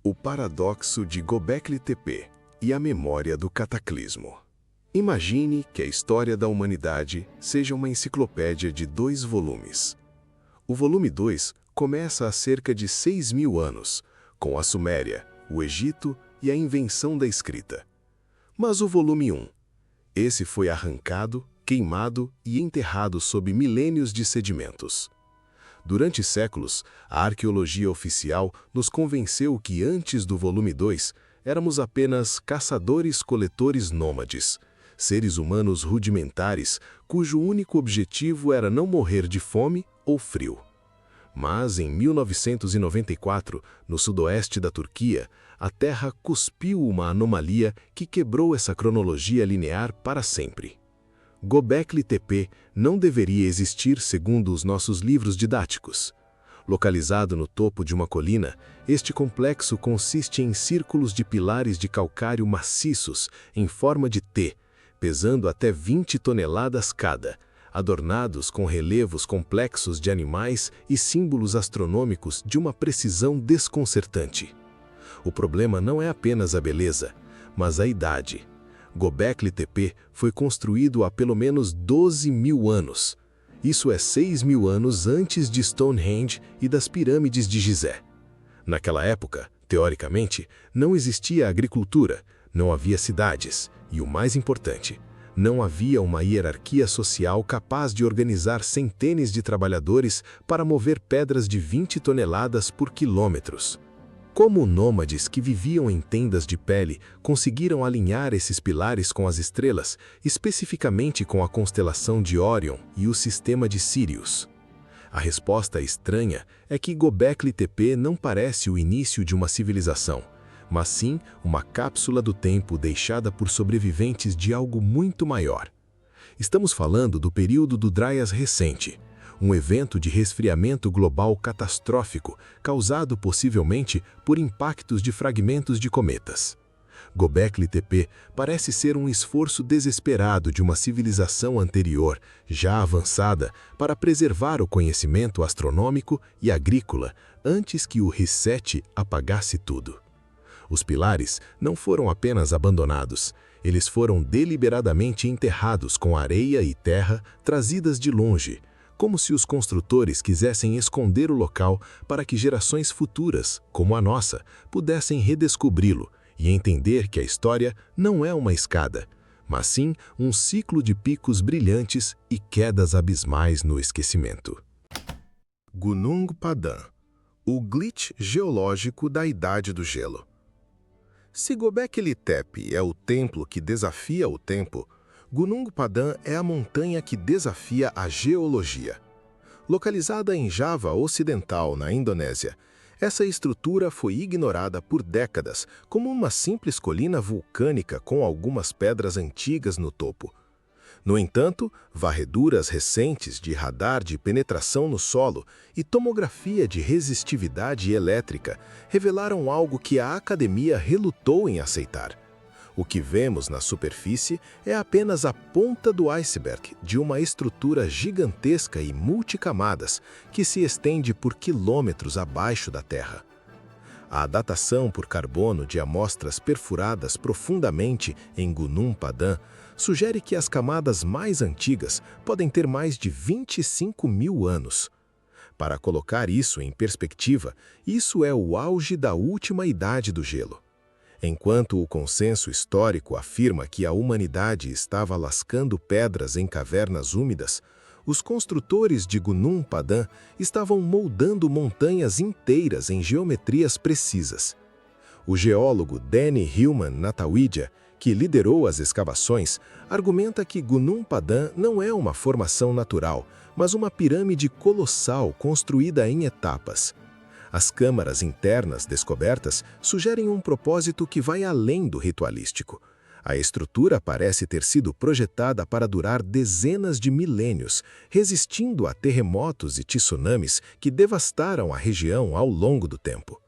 O paradoxo de Göbekli Tepe e a memória do cataclismo. Imagine que a história da humanidade seja uma enciclopédia de 2 volumes. O volume 2 começa há cerca de 6.000 anos, com a Suméria, o Egito e a invenção da escrita. Mas o volume 1, esse foi arrancado, queimado e enterrado sob milênios de sedimentos. Durante séculos, a arqueologia oficial nos convenceu que antes do volume 2, éramos apenas caçadores-coletores nômades, seres humanos rudimentares cujo único objetivo era não morrer de fome ou frio. Mas em 1994, no sudoeste da Turquia, a Terra cuspiu uma anomalia que quebrou essa cronologia linear para sempre. Göbekli Tepe não deveria existir segundo os nossos livros didáticos. Localizado no topo de uma colina, este complexo consiste em círculos de pilares de calcário maciços em forma de T, pesando até 20 toneladas cada, adornados com relevos complexos de animais e símbolos astronômicos de uma precisão desconcertante. O problema não é apenas a beleza, mas a idade. Göbekli Tepe foi construído há pelo menos 12.000 anos. Isso é 6.000 anos antes de Stonehenge e das pirâmides de Gizé. Naquela época, teoricamente, não existia agricultura, não havia cidades e, o mais importante, não havia uma hierarquia social capaz de organizar centenas de trabalhadores para mover pedras de 20 toneladas por quilômetros. Como nômades que viviam em tendas de pele conseguiram alinhar esses pilares com as estrelas, especificamente com a constelação de Órion e o sistema de Sírius? A resposta estranha é que Göbekli Tepe não parece o início de uma civilização, mas sim uma cápsula do tempo deixada por sobreviventes de algo muito maior. Estamos falando do período do Dryas recente, um evento de resfriamento global catastrófico causado possivelmente por impactos de fragmentos de cometas. Göbekli Tepe parece ser um esforço desesperado de uma civilização anterior, já avançada, para preservar o conhecimento astronômico e agrícola antes que o reset apagasse tudo. Os pilares não foram apenas abandonados, eles foram deliberadamente enterrados com areia e terra trazidas de longe, como se os construtores quisessem esconder o local para que gerações futuras, como a nossa, pudessem redescobri-lo e entender que a história não é uma escada, mas sim um ciclo de picos brilhantes e quedas abismais no esquecimento. Gunung Padam, o glitch geológico da Idade do Gelo. Se Göbekli Tepe é o templo que desafia o tempo, Gunung Padam é a montanha que desafia a geologia. Localizada em Java Ocidental, na Indonésia, essa estrutura foi ignorada por décadas como uma simples colina vulcânica com algumas pedras antigas no topo. No entanto, varreduras recentes de radar de penetração no solo e tomografia de resistividade elétrica revelaram algo que a academia relutou em aceitar. O que vemos na superfície é apenas a ponta do iceberg de uma estrutura gigantesca e multicamadas que se estende por quilômetros abaixo da Terra. A datação por carbono de amostras perfuradas profundamente em Gunung Padam sugere que as camadas mais antigas podem ter mais de 25.000 anos. Para colocar isso em perspectiva, isso é o auge da última idade do gelo. Enquanto o consenso histórico afirma que a humanidade estava lascando pedras em cavernas úmidas, os construtores de Gunung Padam estavam moldando montanhas inteiras em geometrias precisas. O geólogo Danny Hillman Natawidya, que liderou as escavações, argumenta que Gunung Padam não é uma formação natural, mas uma pirâmide colossal construída em etapas. As câmaras internas descobertas sugerem um propósito que vai além do ritualístico. A estrutura parece ter sido projetada para durar dezenas de milênios, resistindo a terremotos e tsunamis que devastaram a região ao longo do tempo.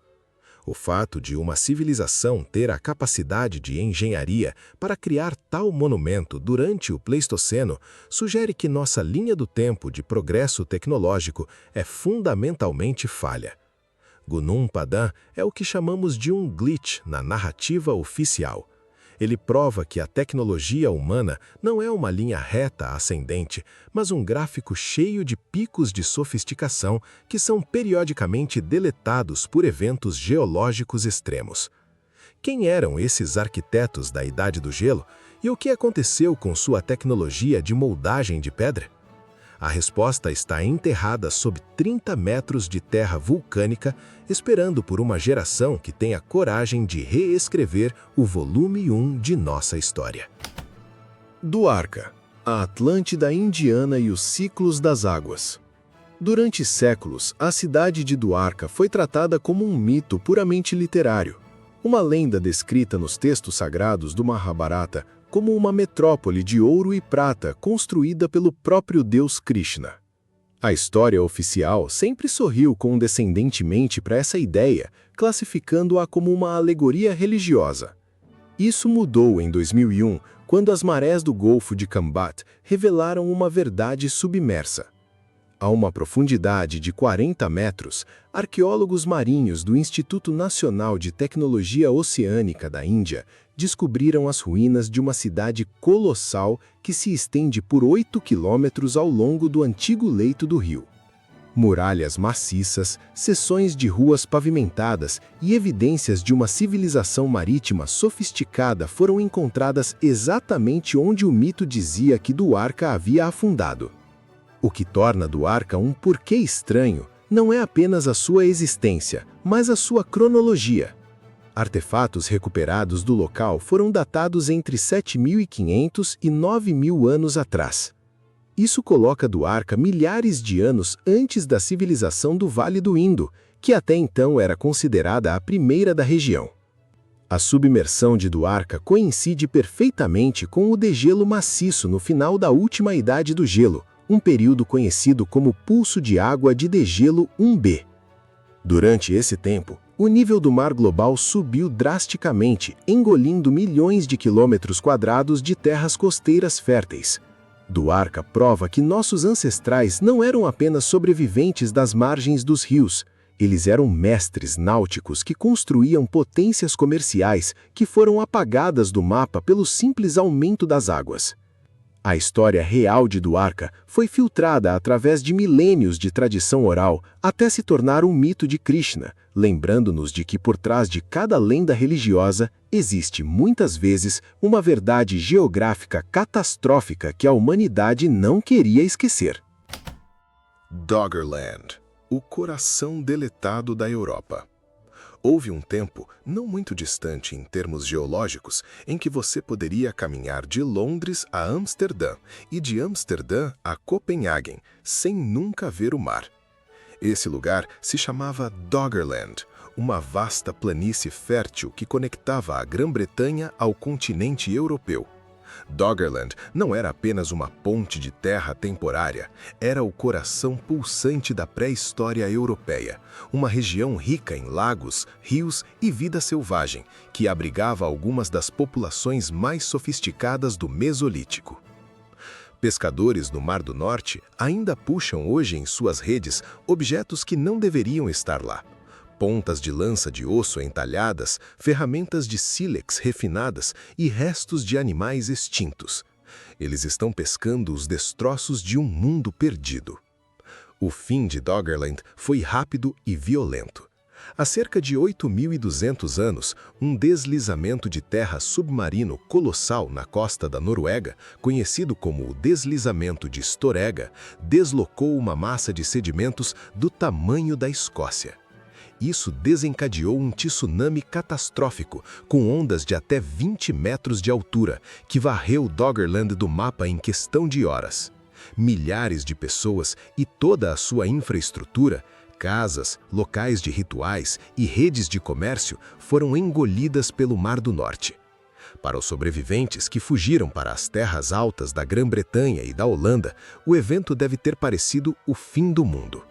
O fato de uma civilização ter a capacidade de engenharia para criar tal monumento durante o Pleistoceno sugere que nossa linha do tempo de progresso tecnológico é fundamentalmente falha. Gunung Padang é o que chamamos de um glitch na narrativa oficial. Ele prova que a tecnologia humana não é uma linha reta ascendente, mas um gráfico cheio de picos de sofisticação que são periodicamente deletados por eventos geológicos extremos. Quem eram esses arquitetos da Idade do Gelo e o que aconteceu com sua tecnologia de moldagem de pedra? A resposta está enterrada sob 30 metros de terra vulcânica, esperando por uma geração que tenha coragem de reescrever o volume 1 de nossa história. Duarca, a Atlântida indiana e os ciclos das águas. Durante séculos, a cidade de Duarca foi tratada como um mito puramente literário, uma lenda descrita nos textos sagrados do Mahabharata como uma metrópole de ouro e prata construída pelo próprio deus Krishna. A história oficial sempre sorriu condescendentemente para essa ideia, classificando-a como uma alegoria religiosa. Isso mudou em 2001, quando as marés do Golfo de Khambhat revelaram uma verdade submersa. A uma profundidade de 40 metros, arqueólogos marinhos do Instituto Nacional de Tecnologia Oceânica da Índia descobriram as ruínas de uma cidade colossal que se estende por 8 quilômetros ao longo do antigo leito do rio. Muralhas maciças, seções de ruas pavimentadas e evidências de uma civilização marítima sofisticada foram encontradas exatamente onde o mito dizia que Duarca havia afundado. O que torna Duarca um porquê estranho não é apenas a sua existência, mas a sua cronologia. Artefatos recuperados do local foram datados entre 7.500 e 9.000 anos atrás. Isso coloca Duarca milhares de anos antes da civilização do Vale do Indo, que até então era considerada a primeira da região. A submersão de Duarca coincide perfeitamente com o degelo maciço no final da última Idade do Gelo, um período conhecido como Pulso de Água de Degelo 1b. Durante esse tempo, o nível do mar global subiu drasticamente, engolindo milhões de quilômetros quadrados de terras costeiras férteis. Duarca prova que nossos ancestrais não eram apenas sobreviventes das margens dos rios, eles eram mestres náuticos que construíam potências comerciais que foram apagadas do mapa pelo simples aumento das águas. A história real de Duarca foi filtrada através de milênios de tradição oral até se tornar um mito de Krishna, lembrando-nos de que por trás de cada lenda religiosa existe muitas vezes uma verdade geográfica catastrófica que a humanidade não queria esquecer. Doggerland, o coração deletado da Europa. Houve um tempo, não muito distante em termos geológicos, em que você poderia caminhar de Londres a Amsterdã e de Amsterdã a Copenhagen, sem nunca ver o mar. Esse lugar se chamava Doggerland, uma vasta planície fértil que conectava a Grã-Bretanha ao continente europeu. Doggerland não era apenas uma ponte de terra temporária, era o coração pulsante da pré-história europeia, uma região rica em lagos, rios e vida selvagem, que abrigava algumas das populações mais sofisticadas do Mesolítico. Pescadores no Mar do Norte ainda puxam hoje em suas redes objetos que não deveriam estar lá. Pontas de lança de osso entalhadas, ferramentas de sílex refinadas e restos de animais extintos. Eles estão pescando os destroços de um mundo perdido. O fim de Doggerland foi rápido e violento. Há cerca de 8.200 anos, um deslizamento de terra submarino colossal na costa da Noruega, conhecido como o deslizamento de Storegga, deslocou uma massa de sedimentos do tamanho da Escócia. Isso desencadeou um tsunami catastrófico, com ondas de até 20 metros de altura, que varreu Doggerland do mapa em questão de horas. Milhares de pessoas e toda a sua infraestrutura, casas, locais de rituais e redes de comércio foram engolidas pelo Mar do Norte. Para os sobreviventes que fugiram para as terras altas da Grã-Bretanha e da Holanda, o evento deve ter parecido o fim do mundo.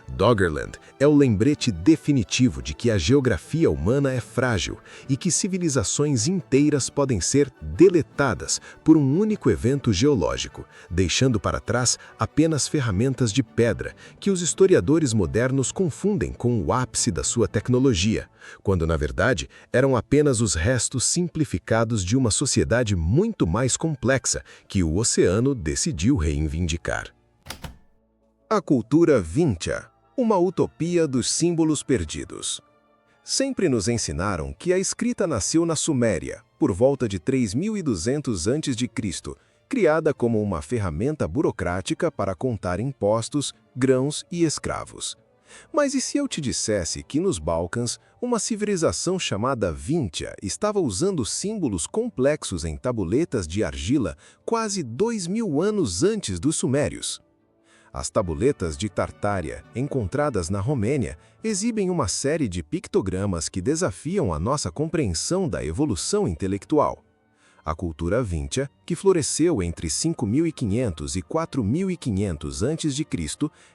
Doggerland é o lembrete definitivo de que a geografia humana é frágil e que civilizações inteiras podem ser deletadas por um único evento geológico, deixando para trás apenas ferramentas de pedra que os historiadores modernos confundem com o ápice da sua tecnologia, quando na verdade eram apenas os restos simplificados de uma sociedade muito mais complexa que o oceano decidiu reivindicar. A cultura Vintia, uma utopia dos símbolos perdidos. Sempre nos ensinaram que a escrita nasceu na Suméria, por volta de 3200 a.C., criada como uma ferramenta burocrática para contar impostos, grãos e escravos. Mas e se eu te dissesse que nos Balcãs, uma civilização chamada Vintia estava usando símbolos complexos em tabuletas de argila quase 2000 anos antes dos sumérios? As tabuletas de Tartária, encontradas na Romênia, exibem uma série de pictogramas que desafiam a nossa compreensão da evolução intelectual. A cultura Vintia, que floresceu entre 5500 e 4500 a.C.,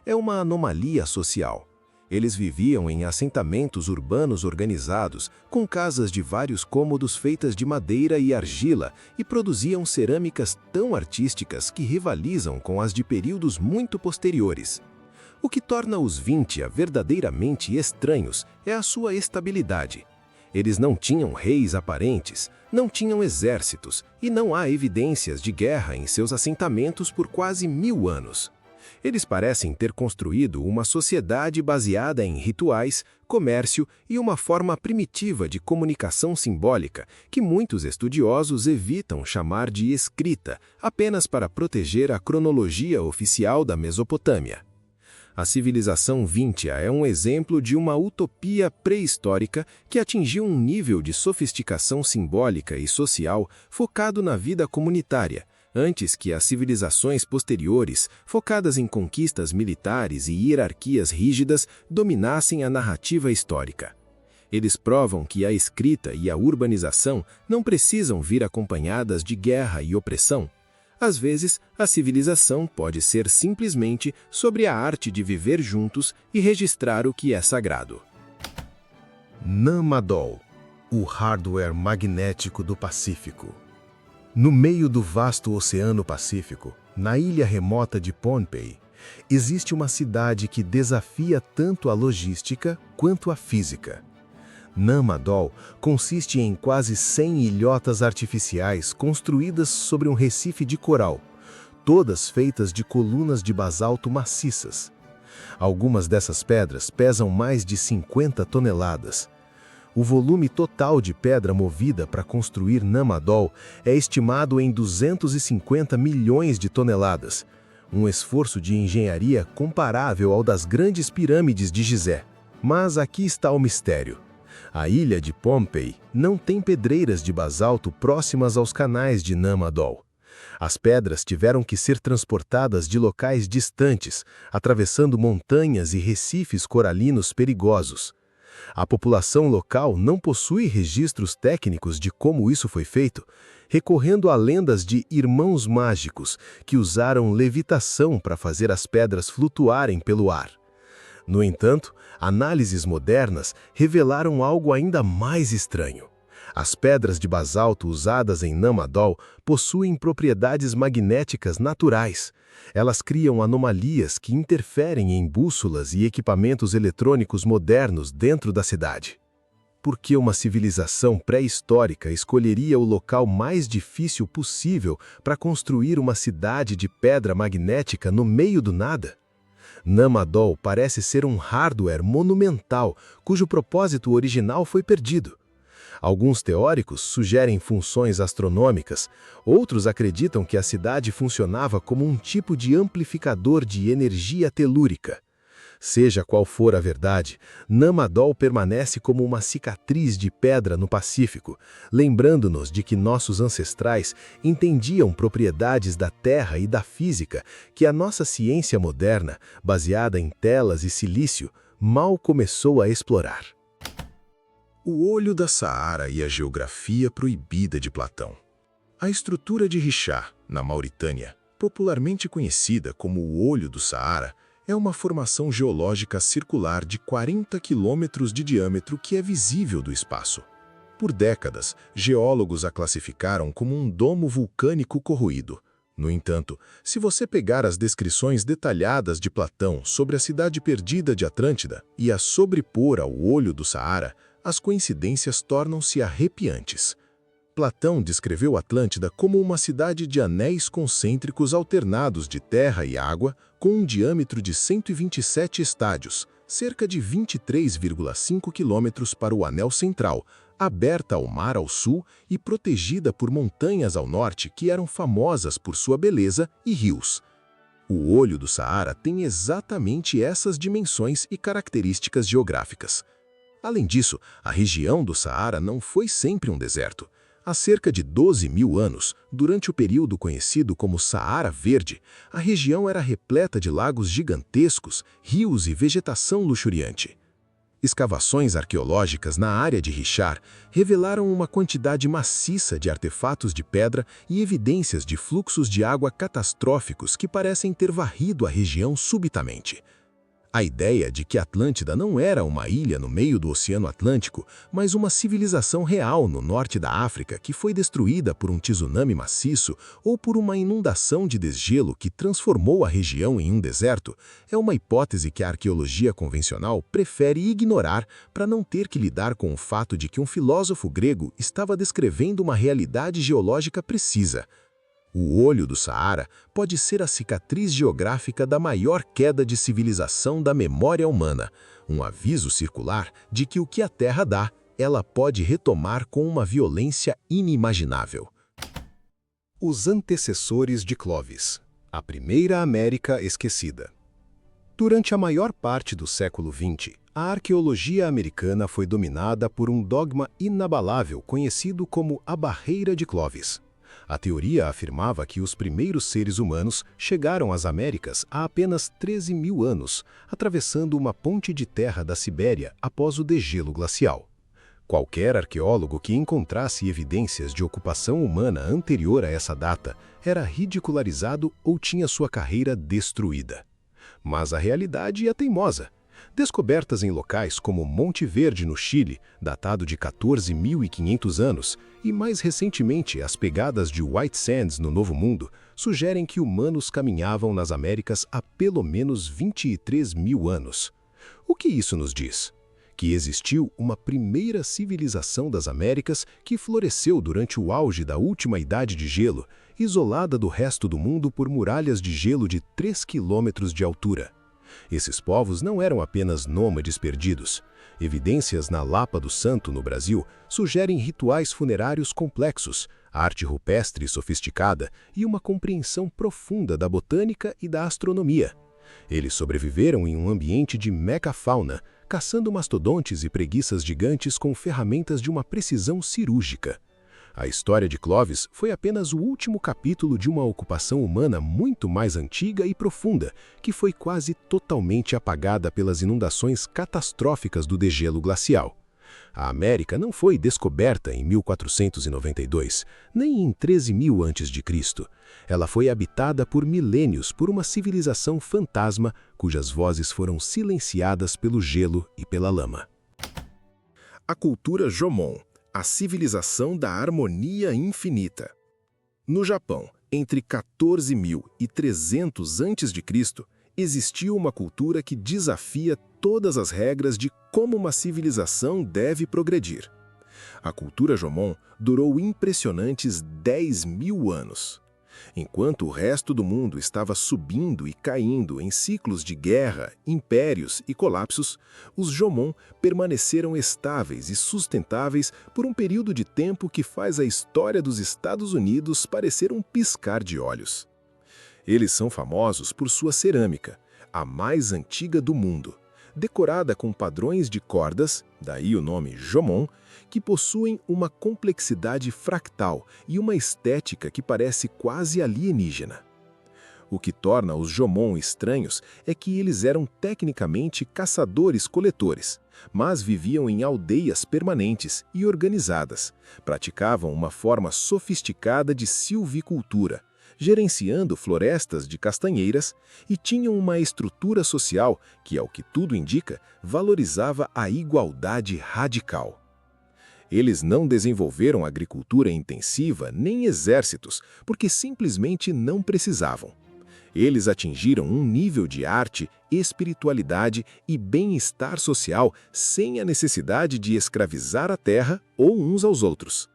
é uma anomalia social. Eles viviam em assentamentos urbanos organizados, com casas de vários cômodos feitas de madeira e argila, e produziam cerâmicas tão artísticas que rivalizam com as de períodos muito posteriores. O que torna os Vintia verdadeiramente estranhos é a sua estabilidade. Eles não tinham reis aparentes, não tinham exércitos, e não há evidências de guerra em seus assentamentos por quase 1000 anos. Eles parecem ter construído uma sociedade baseada em rituais, comércio e uma forma primitiva de comunicação simbólica que muitos estudiosos evitam chamar de escrita, apenas para proteger a cronologia oficial da Mesopotâmia. A civilização Vintia é um exemplo de uma utopia pré-histórica que atingiu um nível de sofisticação simbólica e social focado na vida comunitária, antes que as civilizações posteriores, focadas em conquistas militares e hierarquias rígidas, dominassem a narrativa histórica. Eles provam que a escrita e a urbanização não precisam vir acompanhadas de guerra e opressão. Às vezes, a civilização pode ser simplesmente sobre a arte de viver juntos e registrar o que é sagrado. Namadol, o hardware magnético do Pacífico. No meio do vasto Oceano Pacífico, na ilha remota de Pohnpei, existe uma cidade que desafia tanto a logística quanto a física. Namadol consiste em quase 100 ilhotas artificiais construídas sobre um recife de coral, todas feitas de colunas de basalto maciças. Algumas dessas pedras pesam mais de 50 toneladas. O volume total de pedra movida para construir Namadol é estimado em 250 milhões de toneladas, um esforço de engenharia comparável ao das grandes pirâmides de Gizé. Mas aqui está o mistério. A ilha de Pohnpei não tem pedreiras de basalto próximas aos canais de Namadol. As pedras tiveram que ser transportadas de locais distantes, atravessando montanhas e recifes coralinos perigosos. A população local não possui registros técnicos de como isso foi feito, recorrendo a lendas de irmãos mágicos que usaram levitação para fazer as pedras flutuarem pelo ar. No entanto, análises modernas revelaram algo ainda mais estranho. As pedras de basalto usadas em Namadol possuem propriedades magnéticas naturais. Elas criam anomalias que interferem em bússolas e equipamentos eletrônicos modernos dentro da cidade. Por que uma civilização pré-histórica escolheria o local mais difícil possível para construir uma cidade de pedra magnética no meio do nada? Namadol parece ser um hardware monumental cujo propósito original foi perdido. Alguns teóricos sugerem funções astronômicas, outros acreditam que a cidade funcionava como um tipo de amplificador de energia telúrica. Seja qual for a verdade, Namadol permanece como uma cicatriz de pedra no Pacífico, lembrando-nos de que nossos ancestrais entendiam propriedades da Terra e da física que a nossa ciência moderna, baseada em telas e silício, mal começou a explorar. O olho da Saara e a geografia proibida de Platão. A estrutura de Richat, na Mauritânia, popularmente conhecida como o Olho do Saara, É uma formação geológica circular de 40 quilômetros de diâmetro que é visível do espaço. Por décadas, geólogos a classificaram como um domo vulcânico corroído. No entanto, se você pegar as descrições detalhadas de Platão sobre a cidade perdida de Atlântida e as sobrepor ao olho do Saara, as coincidências tornam-se arrepiantes. Platão descreveu Atlântida como uma cidade de anéis concêntricos alternados de terra e água, com um diâmetro de 127 estádios, cerca de 23,5 quilômetros para o anel central, aberta ao mar ao sul e protegida por montanhas ao norte que eram famosas por sua beleza e rios. O olho do Saara tem exatamente essas dimensões e características geográficas. Além disso, a região do Saara não foi sempre um deserto. Há cerca de 12 mil anos, durante o período conhecido como Saara Verde, a região era repleta de lagos gigantescos, rios e vegetação luxuriante. Escavações arqueológicas na área de Richard revelaram uma quantidade maciça de artefatos de pedra e evidências de fluxos de água catastróficos que parecem ter varrido a região subitamente. A ideia de que Atlântida não era uma ilha no meio do Oceano Atlântico, mas uma civilização real no norte da África que foi destruída por um tsunami maciço ou por uma inundação de desgelo que transformou a região em um deserto, é uma hipótese que a arqueologia convencional prefere ignorar para não ter que lidar com o fato de que um filósofo grego estava descrevendo uma realidade geológica precisa. O olho do Saara pode ser a cicatriz geográfica da maior queda de civilização da memória humana, um aviso circular de que o que a Terra dá, ela pode retomar com uma violência inimaginável. Os antecessores de Clovis, a primeira América esquecida. Durante a maior parte do século XX, a arqueologia americana foi dominada por um dogma inabalável conhecido como a Barreira de Clovis. A teoria afirmava que os primeiros seres humanos chegaram às Américas há apenas 13 mil anos, atravessando uma ponte de terra da Sibéria após o degelo glacial. Qualquer arqueólogo que encontrasse evidências de ocupação humana anterior a essa data era ridicularizado ou tinha sua carreira destruída. Mas a realidade é teimosa. Descobertas em locais como Monte Verde, no Chile, datado de 14.500 anos, e mais recentemente as pegadas de White Sands no Novo Mundo, sugerem que humanos caminhavam nas Américas há pelo menos 23 mil anos. O que isso nos diz? Que existiu uma primeira civilização das Américas que floresceu durante o auge da última idade de gelo, isolada do resto do mundo por muralhas de gelo de 3 quilômetros de altura. Esses povos não eram apenas nômades perdidos. Evidências na Lapa do Santo, no Brasil, sugerem rituais funerários complexos, arte rupestre sofisticada e uma compreensão profunda da botânica e da astronomia. Eles sobreviveram em um ambiente de megafauna, caçando mastodontes e preguiças gigantes com ferramentas de uma precisão cirúrgica. A história de Clovis foi apenas o último capítulo de uma ocupação humana muito mais antiga e profunda, que foi quase totalmente apagada pelas inundações catastróficas do degelo glacial. A América não foi descoberta em 1492, nem em 13.000 a.C. Ela foi habitada por milênios por uma civilização fantasma cujas vozes foram silenciadas pelo gelo e pela lama. A cultura Jomon, a civilização da harmonia infinita. No Japão, entre 14.000 e 300 a.C., existiu uma cultura que desafia todas as regras de como uma civilização deve progredir. A cultura Jomon durou impressionantes 10 mil anos. Enquanto o resto do mundo estava subindo e caindo em ciclos de guerra, impérios e colapsos, os Jomon permaneceram estáveis e sustentáveis por um período de tempo que faz a história dos Estados Unidos parecer um piscar de olhos. Eles são famosos por sua cerâmica, a mais antiga do mundo, decorada com padrões de cordas, daí o nome Jomon, que possuem uma complexidade fractal e uma estética que parece quase alienígena. O que torna os Jomon estranhos é que eles eram tecnicamente caçadores-coletores, mas viviam em aldeias permanentes e organizadas, praticavam uma forma sofisticada de silvicultura, gerenciando florestas de castanheiras e tinham uma estrutura social que, ao que tudo indica, valorizava a igualdade radical. Eles não desenvolveram agricultura intensiva nem exércitos, porque simplesmente não precisavam. Eles atingiram um nível de arte, espiritualidade e bem-estar social sem a necessidade de escravizar a terra ou uns aos outros.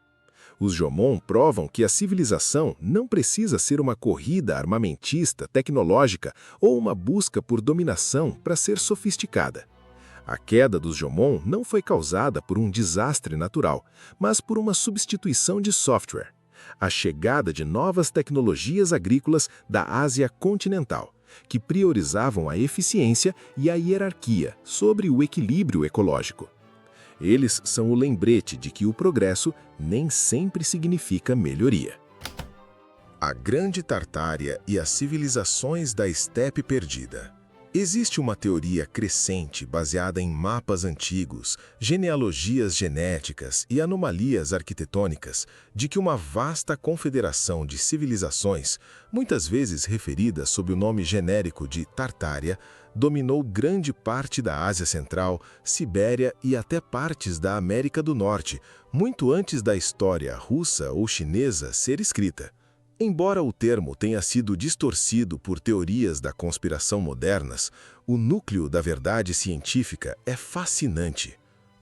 Os Jomon provam que a civilização não precisa ser uma corrida armamentista, tecnológica ou uma busca por dominação para ser sofisticada. A queda dos Jomon não foi causada por um desastre natural, mas por uma substituição de software. A chegada de novas tecnologias agrícolas da Ásia continental, que priorizavam a eficiência e a hierarquia sobre o equilíbrio ecológico. Eles são o lembrete de que o progresso nem sempre significa melhoria. A Grande Tartária e as civilizações da Estepe Perdida. Existe uma teoria crescente baseada em mapas antigos, genealogias genéticas e anomalias arquitetônicas de que uma vasta confederação de civilizações, muitas vezes referida sob o nome genérico de Tartária, dominou grande parte da Ásia Central, Sibéria e até partes da América do Norte, muito antes da história russa ou chinesa ser escrita. Embora o termo tenha sido distorcido por teorias da conspiração modernas, o núcleo da verdade científica é fascinante.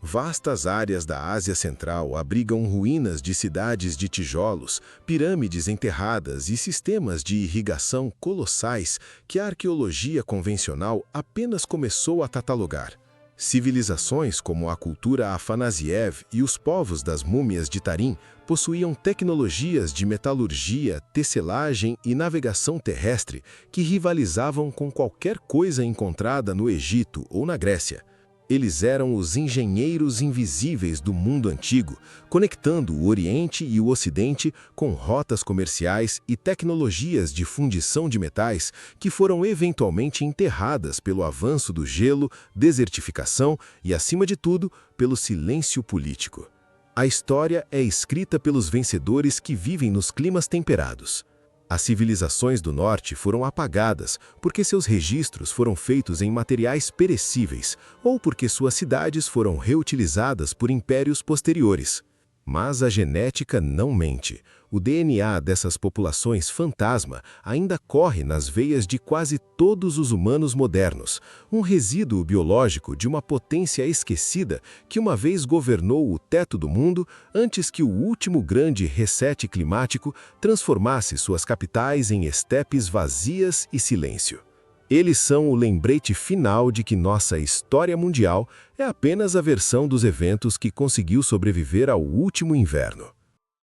Vastas áreas da Ásia Central abrigam ruínas de cidades de tijolos, pirâmides enterradas e sistemas de irrigação colossais que a arqueologia convencional apenas começou a catalogar. Civilizações como a cultura Afanasiev e os povos das múmias de Tarim possuíam tecnologias de metalurgia, tecelagem e navegação terrestre que rivalizavam com qualquer coisa encontrada no Egito ou na Grécia. Eles eram os engenheiros invisíveis do mundo antigo, conectando o Oriente e o Ocidente com rotas comerciais e tecnologias de fundição de metais que foram eventualmente enterradas pelo avanço do gelo, desertificação e, acima de tudo, pelo silêncio político. A história é escrita pelos vencedores que vivem nos climas temperados. As civilizações do norte foram apagadas porque seus registros foram feitos em materiais perecíveis ou porque suas cidades foram reutilizadas por impérios posteriores. Mas a genética não mente. O DNA dessas populações fantasma ainda corre nas veias de quase todos os humanos modernos, um resíduo biológico de uma potência esquecida que uma vez governou o teto do mundo antes que o último grande reset climático transformasse suas capitais em estepes vazias e silêncio. Eles são o lembrete final de que nossa história mundial é apenas a versão dos eventos que conseguiu sobreviver ao último inverno.